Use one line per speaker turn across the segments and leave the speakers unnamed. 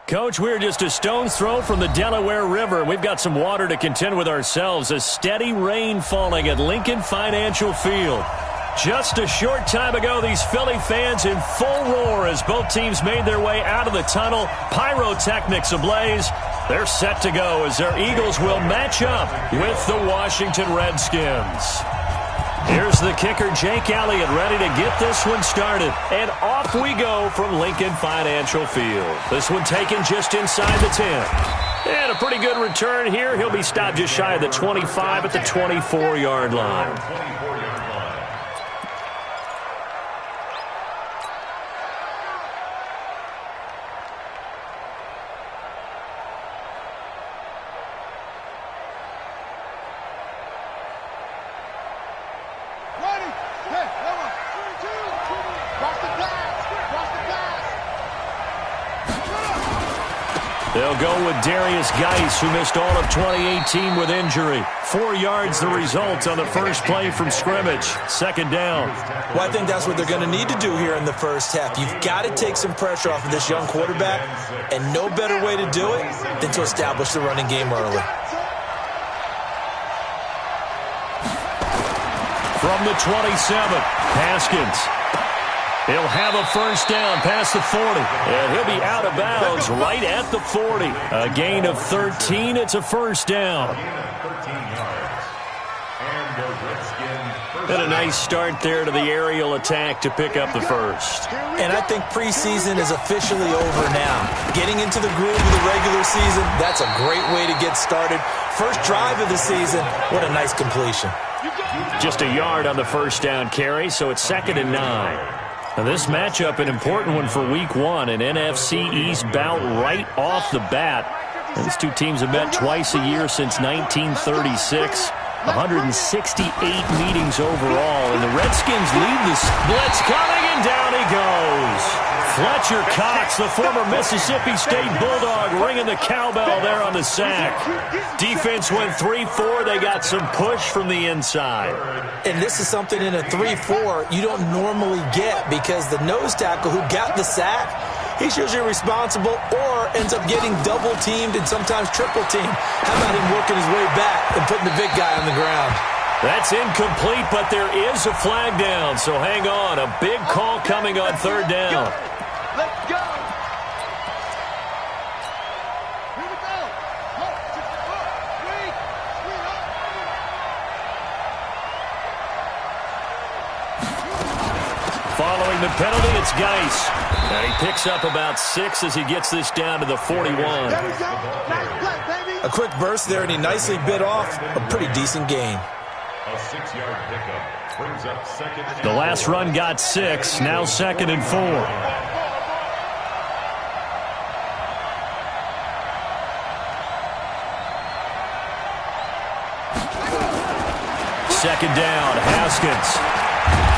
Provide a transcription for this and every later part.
Coach, we're just a stone's throw from the Delaware River. We've got some water to contend with ourselves. A steady rain falling at Lincoln Financial Field. Just a short time ago, these Philly fans in full roar as both teams made their way out of the tunnel. Pyrotechnics ablaze. They're set to go as their Eagles will match up with the Washington Redskins. Here's the kicker, Jake Elliott, ready to get this one started. And off we go from Lincoln Financial Field. This one taken just inside the 10. And a pretty good return here. He'll be stopped just shy of the 25 at the 24-yard line. They'll go with Darius Geis, who missed all of 2018 with injury. 4 yards the result on the first play from scrimmage. Second down.
Well, I think that's what they're going to need to do here in the first half. You've got to take some pressure off of this young quarterback, and no better way to do it than to establish the running game early.
From the 27, Haskins. He'll have a first down past the 40. And he'll be out of bounds right at the 40. A gain of 13. It's a first down. And a nice start there to the aerial attack to pick up the first.
And I think preseason is officially over now. Getting into the groove of the regular season, that's a great way to get started. First drive of the season, what a nice completion.
Just a yard on the first down carry, so it's 2nd and 9. Now this matchup, an important one for Week 1, an NFC East bout right off the bat. These two teams have met twice a year since 1936. 168 meetings overall, and the Redskins lead the blitz coming, and down he goes. Fletcher Cox, the former Mississippi State Bulldog, ringing the cowbell there on the sack. Defense went 3-4. They got some push from the inside.
And this is something in a 3-4 you don't normally get, because the nose tackle who got the sack, he's usually responsible or ends up getting double-teamed and sometimes triple-teamed. How about him working his way back and putting the big guy on the ground?
That's incomplete, but there is a flag down, so hang on. A big call coming on third down.
Let's go.
Following the penalty, it's Geis. And he picks up about 6 as he gets this down to the 41.
A quick burst there, and he nicely bit off a pretty decent gain.
A 6-yard pickup brings up 2nd.
The last run got 6, now 2nd and 4. Second down, Haskins.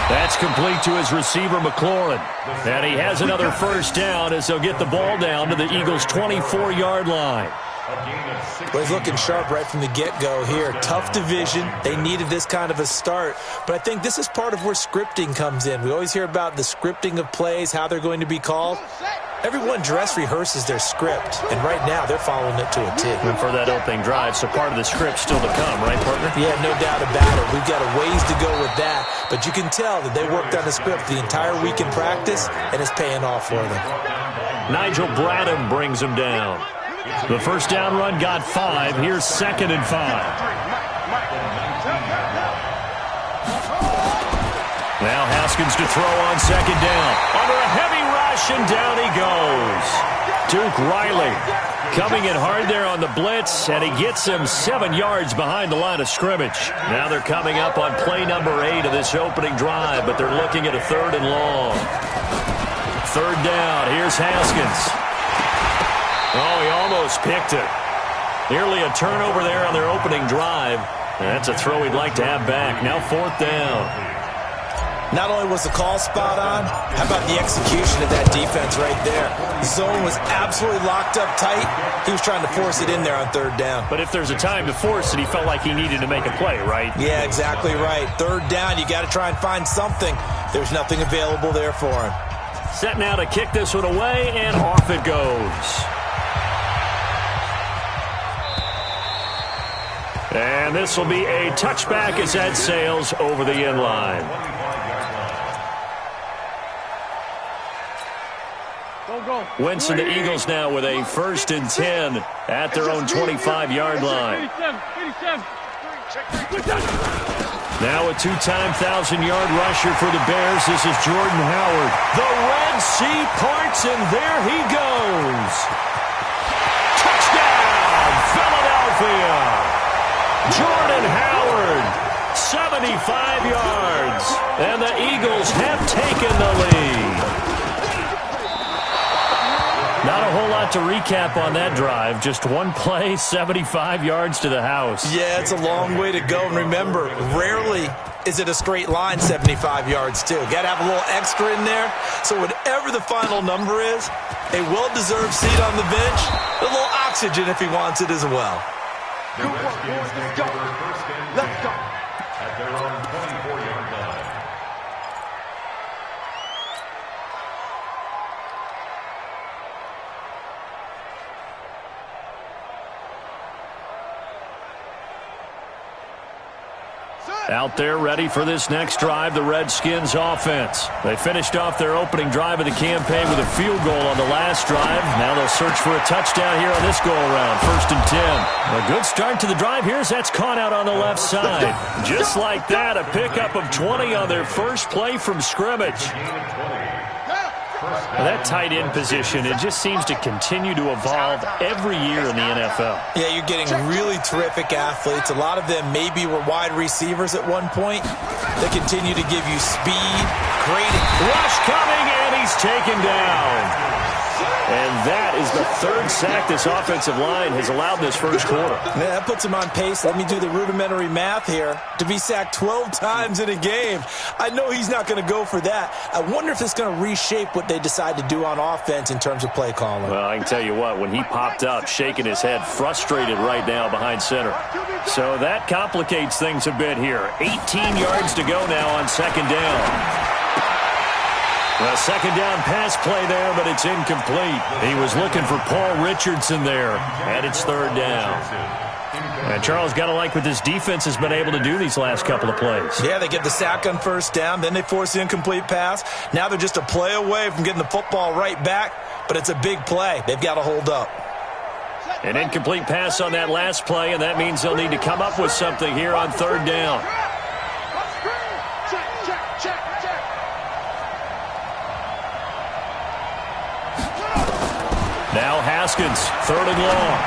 That's complete to his receiver, McLaurin. And he has another first down as they'll get the ball down to the Eagles' 24-yard line.
Well, he's looking sharp right from the get-go here. Tough division. They needed this kind of a start. But I think this is part of where scripting comes in. We always hear about the scripting of plays, how they're going to be called. Everyone dress rehearses their script, and right now they're following it to a T.
And for that opening drive, so part of the script still to come, right, partner?
Yeah, no doubt about it. We've got a ways to go with that, but you can tell that they worked on the script the entire week in practice, and it's paying off for them.
Nigel Bradham brings him down. The first down run got 5. Here's 2nd and 5. Now Haskins to throw on 2nd down. Under a heavy rush, and down he goes. Duke Riley coming in hard there on the blitz, and he gets him 7 yards behind the line of scrimmage. Now they're coming up on play number 8 of this opening drive, but they're looking at a 3rd and long. 3rd down. Here's Haskins. Oh, he almost picked it. Nearly a turnover there on their opening drive. And that's a throw he'd like to have back. Now 4th down.
Not only was the call spot on, how about the execution of that defense right there? The zone was absolutely locked up tight. He was trying to force it in there on 3rd down.
But if there's a time to force it, he felt like he needed to make a play, right?
Yeah, exactly right. 3rd down, you got to try and find something. There's nothing available there for him.
Set now to kick this one away, and off it goes. And this will be a touchback as that sails over the end line. Wentz and the Eagles now with a 1st and 10 at their own 25-yard line. Now a 2-time 1,000-yard rusher for the Bears. This is Jordan Howard. The Red Sea parts, and there he goes. Touchdown, Philadelphia. Jordan Howard, 75 yards, and the Eagles have taken the lead. Not a whole lot to recap on that drive. Just one play, 75 yards to the house.
Yeah, it's a long way to go. And remember, rarely is it a straight line 75 yards, too. Got to have a little extra in there. So whatever the final number is, a well-deserved seat on the bench, a little oxygen if he wants it as well.
The Redskins take over 1st and 10 at their own 24-yard line.
Out there ready for this next drive, the Redskins offense. They finished off their opening drive of the campaign with a field goal on the last drive. Now they'll search for a touchdown here on this go-around, 1st and 10. A good start to the drive here as that's caught out on the left side. Just like that, a pickup of 20 on their first play from scrimmage. That tight end position, it just seems to continue to evolve every year in the NFL.
Yeah, you're getting really terrific athletes. A lot of them maybe were wide receivers at one point. They continue to give you speed, great
rush coming, and he's taken down. And that is the 3rd sack this offensive line has allowed this first quarter.
Yeah, that puts him on pace. Let me do the rudimentary math here. To be sacked 12 times in a game, I know he's not going to go for that. I wonder if it's going to reshape what they decide to do on offense in terms of play calling.
Well, I can tell you what, when he popped up, shaking his head, frustrated right now behind center. So that complicates things a bit here. 18 yards to go now on 2nd down. A 2nd down pass play there, but it's incomplete. He was looking for Paul Richardson there, and it's 3rd down. And Charles, got to like what this defense has been able to do these last couple of plays.
Yeah, they get the sack on 1st down, then they force the incomplete pass. Now they're just a play away from getting the football right back, but it's a big play. They've got to hold up.
An incomplete pass on that last play, and that means they'll need to come up with something here on 3rd down. Now Haskins, 3rd and long.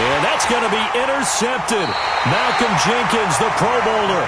And that's going to be intercepted. Malcolm Jenkins, the Pro Bowler.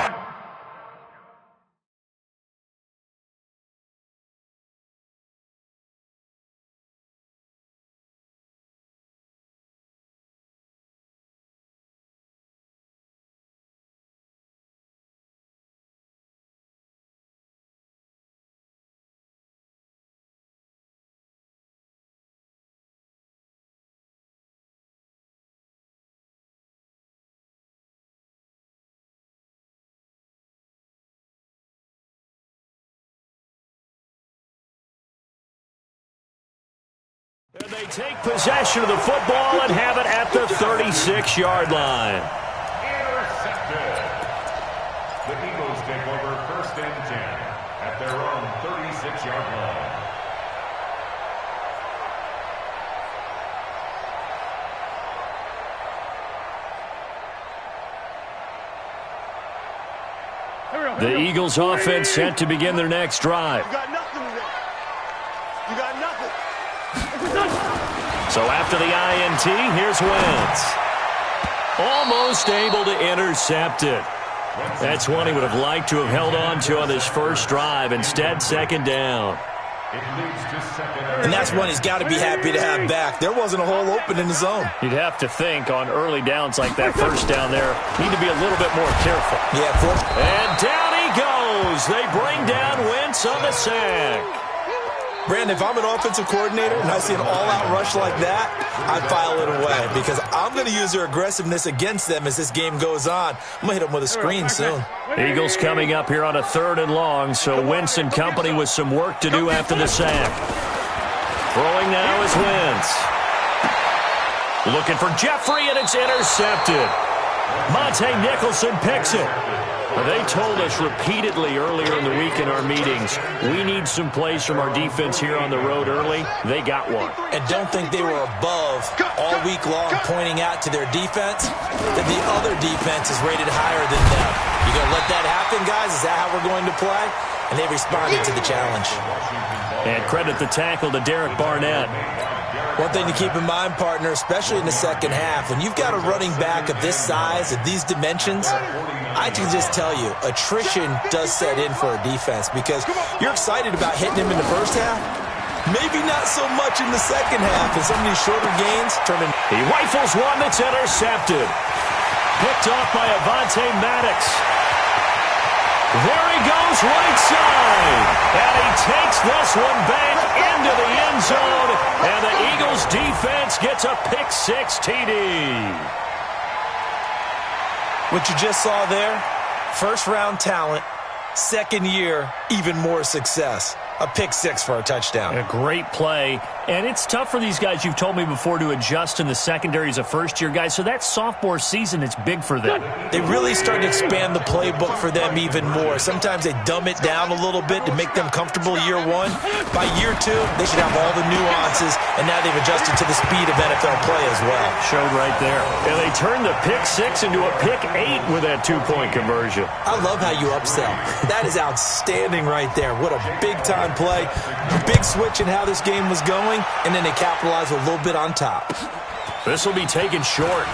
And they take possession of the football and have it at the 36-yard line.
Intercepted. The Eagles take over 1st and 10 at their own 36-yard line.
The Eagles offense set to begin their next drive.
You got nothing today. You got nothing.
So after the INT, here's Wentz. Almost able to intercept it. That's one he would have liked to have held on to on his first drive. Instead, 2nd down.
It leads to 2nd.
And that's one he's got to be happy to have back. There wasn't a hole open in the zone.
You'd have to think on early downs like that 1st down there, need to be a little bit more careful.
Yeah,
and down he goes. They bring down Wentz on the sack.
Brandon, if I'm an offensive coordinator and I see an all-out rush like that, I'd file it away because I'm going to use their aggressiveness against them as this game goes on. I'm going to hit them with a screen soon.
Eagles coming up here on a 3rd and long, so Wentz and company with some work to do after the sack. Throwing now is Wentz. Looking for Jeffrey, and it's intercepted. Monte Nicholson picks it. They told us repeatedly earlier in the week in our meetings, we need some plays from our defense here on the road early. They got one.
And don't think they were above all week long pointing out to their defense that the other defense is rated higher than them. You going to let that happen, guys? Is that how we're going to play? And they responded to the challenge.
And credit the tackle to Derek Barnett.
One thing to keep in mind, partner, especially in the second half, when you've got a running back of this size, of these dimensions, I can just tell you, attrition does set in for a defense because you're excited about hitting him in the first half. Maybe not so much in the second half, and some of these shorter gains turn in.
He rifles one that's intercepted. Picked off by Avonte Maddox. There he goes, right side. And he takes this one back into the end zone. And the Eagles defense gets a pick-6 TD.
What you just saw there, first-round talent, second year, even more success. A pick-6 for a touchdown.
A great play. And it's tough for these guys, you've told me before, to adjust in the secondary as a first-year guy. So that sophomore season, it's big for them.
They really start to expand the playbook for them even more. Sometimes they dumb it down a little bit to make them comfortable year one. By year two, they should have all the nuances, and now they've adjusted to the speed of NFL play as well.
Showed right there. And they turned the pick-6 into a pick-8 with that two-point conversion.
I love how you upsell. That is outstanding right there. What a big-time play. Big switch in how this game was going, and then they capitalize a little bit on top.
This will be taken short.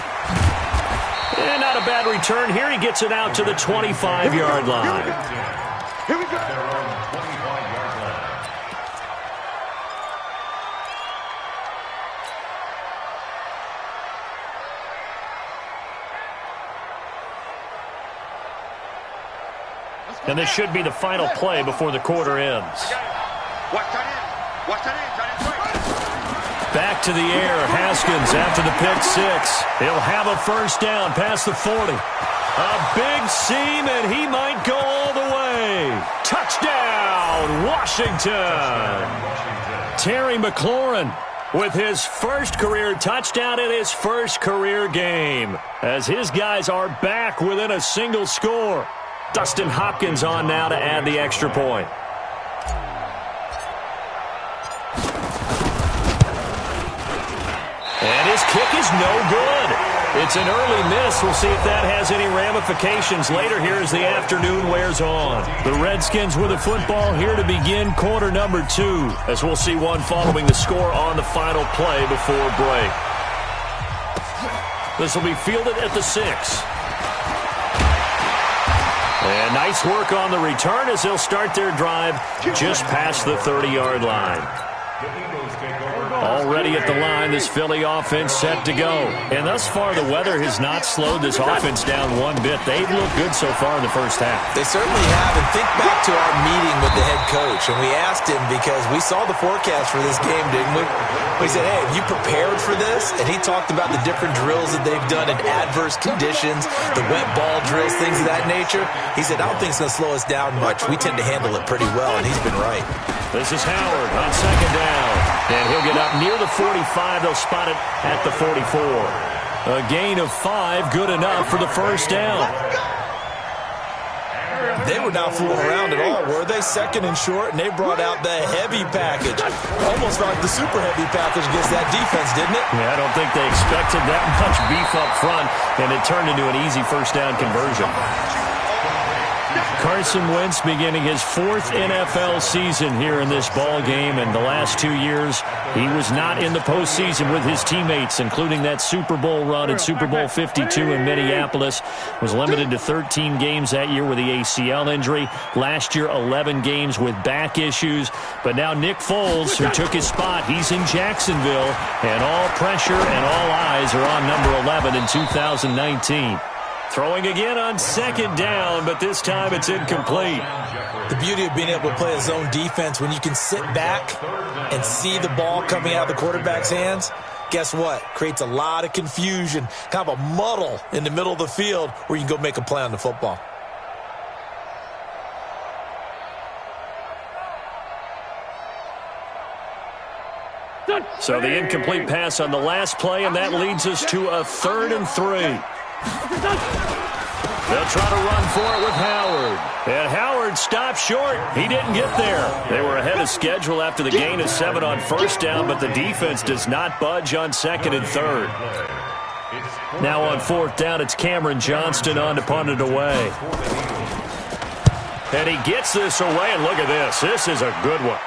And not a bad return here. He gets it out to the 25-yard line.
Here we go.
And this should be the final play before the quarter ends. Back to the air. Haskins after the pick-6. He'll have a first down past the 40. A big seam, and he might go all the way. Touchdown, Washington. Terry McLaurin with his first career touchdown in his first career game, as his guys are back within a single score. Dustin Hopkins on now to add the extra point. And his kick is no good. It's an early miss. We'll see if that has any ramifications later here as the afternoon wears on. The Redskins with the football here to begin quarter number 2, as we'll see one following the score on the final play before break. This will be fielded at the 6. And nice work on the return as they'll start their drive just past the 30-yard line. Already at the line, this Philly offense set to go. And thus far, the weather has not slowed this offense down one bit. They've looked good so far in the first half.
They certainly have. And think back to our meeting with the head coach. And we asked him because we saw the forecast for this game, didn't we? We said, hey, have you prepared for this? And he talked about the different drills that they've done in adverse conditions, the wet ball drills, things of that nature. He said, I don't think it's going to slow us down much. We tend to handle it pretty well, and he's been right.
This is Howard on second down. And he'll get up near the 45. They'll spot it at the 44. A gain of 5, good enough for the first down.
They were not fooling around at all, were they? Second and short, and they brought out the heavy package. Almost like the super heavy package against that defense, didn't it?
Yeah, I don't think they expected that much beef up front, and it turned into an easy first down conversion. Carson Wentz beginning his 4th NFL season here in this ball game, and the last 2 years he was not in the postseason with his teammates, including that Super Bowl run in Super Bowl 52 in Minneapolis. Was limited to 13 games that year with the ACL injury. Last year, 11 games with back issues. But now Nick Foles, who took his spot, he's in Jacksonville, and all pressure and all eyes are on number 11 in 2019. Throwing again on second down, but this time it's incomplete.
The beauty of being able to play a zone defense, when you can sit back and see the ball coming out of the quarterback's hands, guess what? Creates a lot of confusion, kind of a muddle in the middle of the field where you can go make a play on the football.
So the incomplete pass on the last play, and that leads us to a 3rd and 3. They'll try to run for it with Howard. And Howard stopped short. He didn't get there. They were ahead of schedule after the gain of 7 on 1st down, but the defense does not budge on 2nd and 3rd. Now on 4th down, it's Cameron Johnston on to punt it away. And he gets this away, and look at this. This is a good one.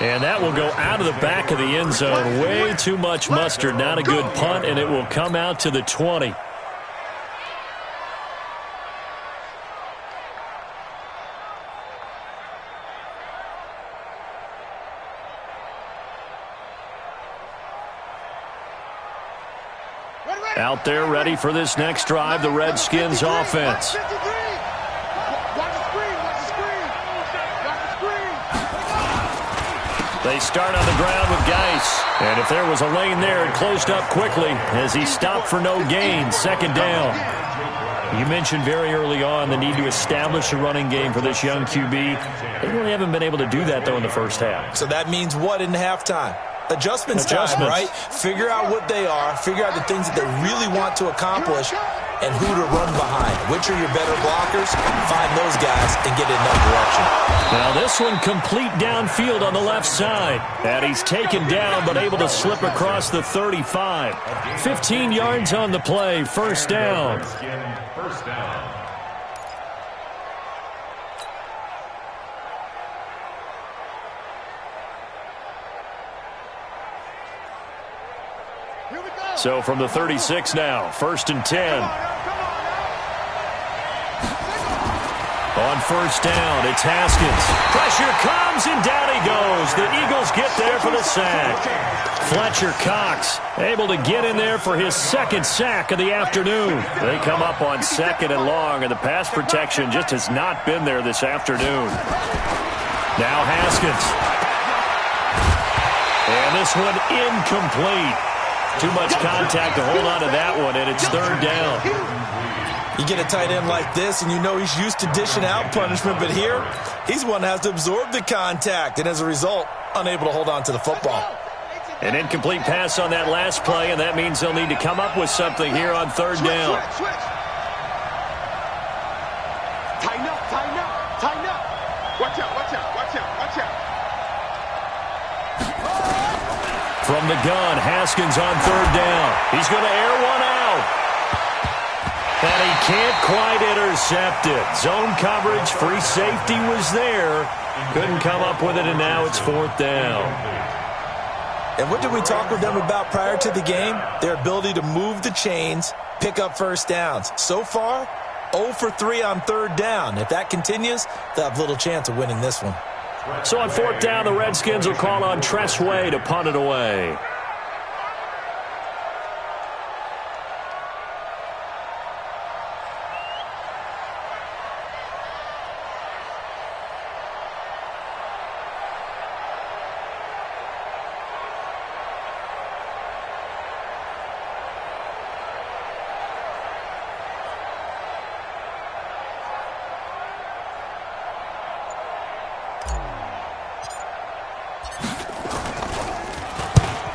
And that will go out of the back of the end zone. Way too much mustard. Not a good punt, and it will come out to the 20. Out there ready for this next drive, the Redskins offense. They start on the ground with Geis. And if there was a lane there, it closed up quickly as he stopped for no gain. 2nd down. You mentioned very early on the need to establish a running game for this young QB. They really haven't been able to do that, though, in the first half.
So that means what in halftime? Adjustments time, right? Figure out what they are, figure out the things that they really want to accomplish, and who to run behind. Which are your better blockers? Find those guys and get in that direction.
Now this one complete downfield on the left side. And he's taken down but able to slip across the 35. 15 yards on the play, 1st down.
First down.
So from the 36 now, 1st and 10. On 1st down, it's Haskins. Pressure comes, and down he goes. The Eagles get there for the sack. Fletcher Cox able to get in there for his 2nd sack of the afternoon. They come up on 2nd and long, and the pass protection just has not been there this afternoon. Now Haskins. And this one incomplete. Too much contact to hold on to that one, and it's 3rd down.
You get a tight end like this, and you know he's used to dishing out punishment, but here, he's one that has to absorb the contact, and as a result, unable to hold on to the football.
An incomplete pass on that last play, and that means they'll need to come up with something here on 3rd down.
Tighten up, tighten up, tighten up. Watch out, watch out, watch out, watch out.
From the gun, Haskins on 3rd down. He's going to air one out. And he can't quite intercept it. Zone coverage, free safety was there. Couldn't come up with it, and now it's 4th down.
And what did we talk with them about prior to the game? Their ability to move the chains, pick up 1st downs. So far, 0 for 3 on 3rd down. If that continues, they'll have little chance of winning this one.
So on 4th down, the Redskins will call on Tress Way to punt it away.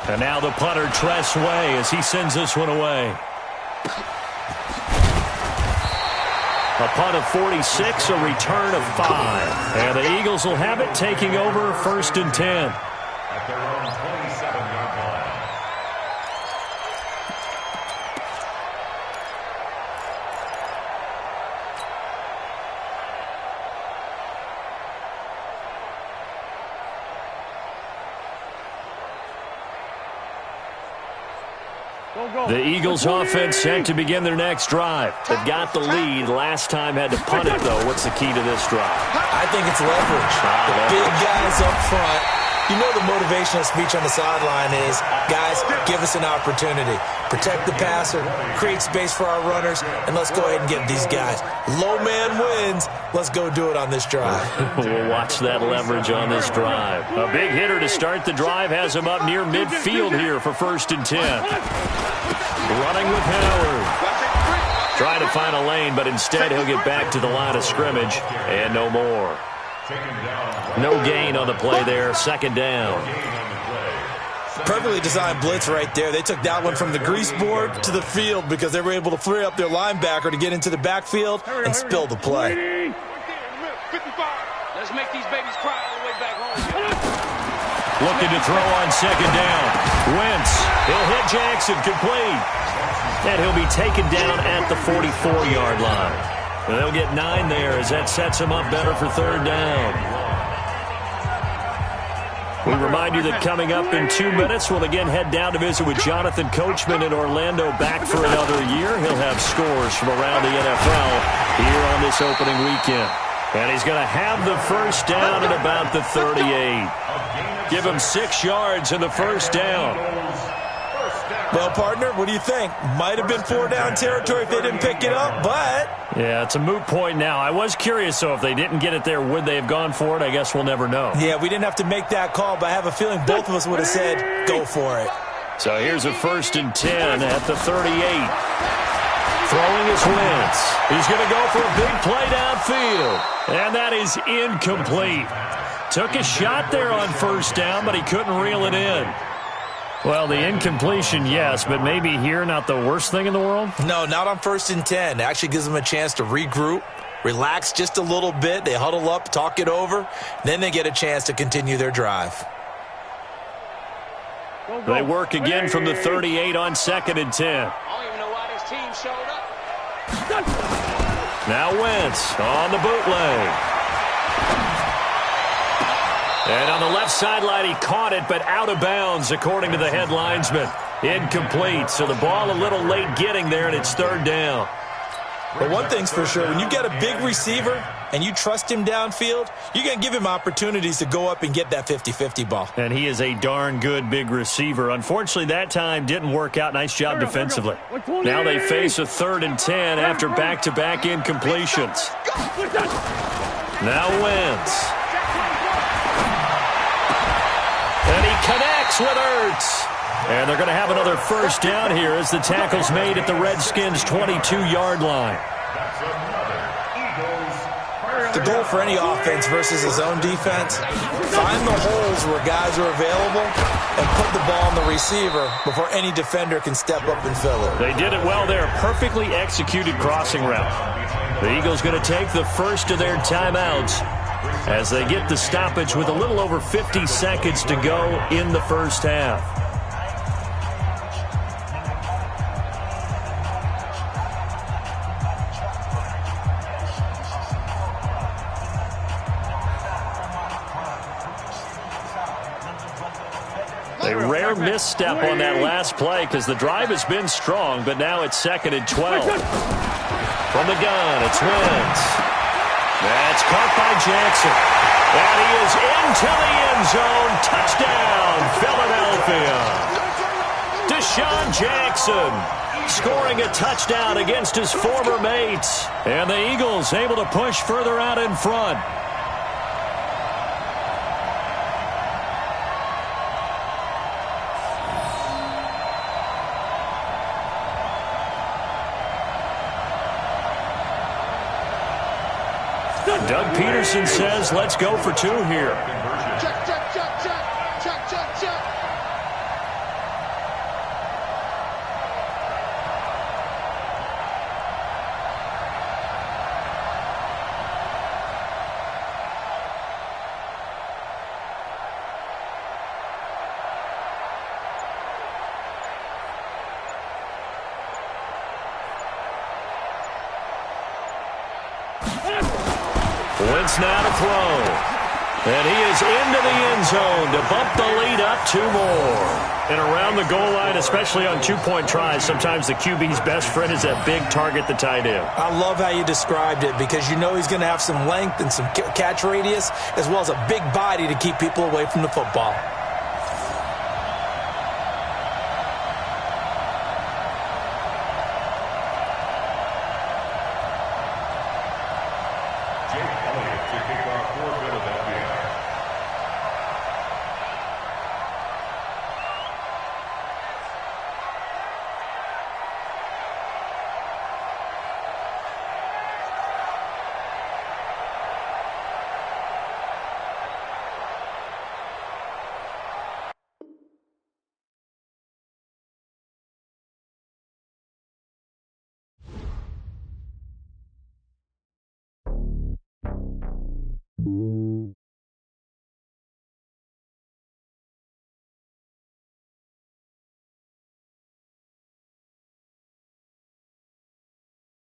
And now the punter, Tress Way, as he sends this one away. A punt of 46, a return of 5. And the Eagles will have it, taking over 1st and 10.
At their own 27-yard line.
The Eagles offense set to begin their next drive. They've got the lead. Last time had to punt it, though. What's the key to this drive?
I think it's leverage. The big guys up front. You know the motivational speech on the sideline is, guys, give us an opportunity. Protect the passer, create space for our runners, and let's go ahead and get these guys. Low man wins. Let's go do it on this drive.
We'll watch that leverage on this drive. A big hitter to start the drive has him up near midfield here for 1st and 10. Running with Howard. Trying to find a lane, but instead he'll get back to the line of scrimmage, and no more. No gain on the play there, 2nd down.
Perfectly designed blitz right there. They took that one from the grease board to the field because they were able to free up their linebacker to get into the backfield and spill the play.
55. Let's make these babies cry all the way back home.
Looking to throw on second down. Wentz, he'll hit Jackson, complete. And he'll be taken down at the 44-yard line. And they'll get 9 there as that sets him up better for third down. We remind you that coming up in 2 minutes, we'll again head down to visit with Jonathan Coachman in Orlando, back for another year. He'll have scores from around the NFL here on this opening weekend. And he's going to have the first down at about the 38. Give him 6 yards in the first down.
Well, partner, what do you think? Might have been 4-down territory if they didn't pick it up, but...
Yeah, it's a moot point now. I was curious, though, if they didn't get it there, would they have gone for it? I guess we'll never know.
Yeah, we didn't have to make that call, but I have a feeling both of us would have said, go for it.
So here's a 1st and 10 at the 38. Throwing his Wentz. He's going to go for a big play downfield. And that is incomplete. Took a shot there on first down, but he couldn't reel it in. Well, the incompletion, yes, but maybe here not the worst thing in the world?
No, not on 1st and 10. It actually gives them a chance to regroup, relax just a little bit. They huddle up, talk it over. Then they get a chance to continue their drive.
They work again from the 38 on 2nd and 10.
I don't even know why this team showed up.
Now Wentz on the bootleg. And on the left sideline, he caught it, but out of bounds, according to the head linesman. Incomplete, so the ball a little late getting there, and it's third down.
But one thing's for sure, when you got a big receiver and you trust him downfield, you're going to give him opportunities to go up and get that 50-50 ball.
And he is a darn good big receiver. Unfortunately, that time didn't work out. Nice job defensively. Now they face a 3rd and 10 after back-to-back incompletions. Now Wentz. And he connects with Ertz. And they're going to have another first down here as the tackle's made at the Redskins' 22-yard line.
The goal for any offense versus his own defense, find the holes where guys are available and put the ball on the receiver before any defender can step up and fill it.
They did it well there. Perfectly executed crossing route. The Eagles going to take the first of their timeouts as they get the stoppage with a little over 50 seconds to go in the first half. A rare misstep on that last play because the drive has been strong, but now it's 2nd and 12. From the gun, it's Wentz. That's caught by Jackson. And he is into the end zone. Touchdown, Philadelphia. Deshaun Jackson scoring a touchdown against his former mates. And the Eagles able to push further out in front. Doug Peterson says, let's go for 2 here.
Check, check, check, check, check, check, check.
Wentz now to throw. And he is into the end zone to bump the lead up 2 more. And around the goal line, especially on 2-point tries, sometimes the QB's best friend is that big target, the tight end.
I love how you described it because you know he's going to have some length and some catch radius as well as a big body to keep people away from the football.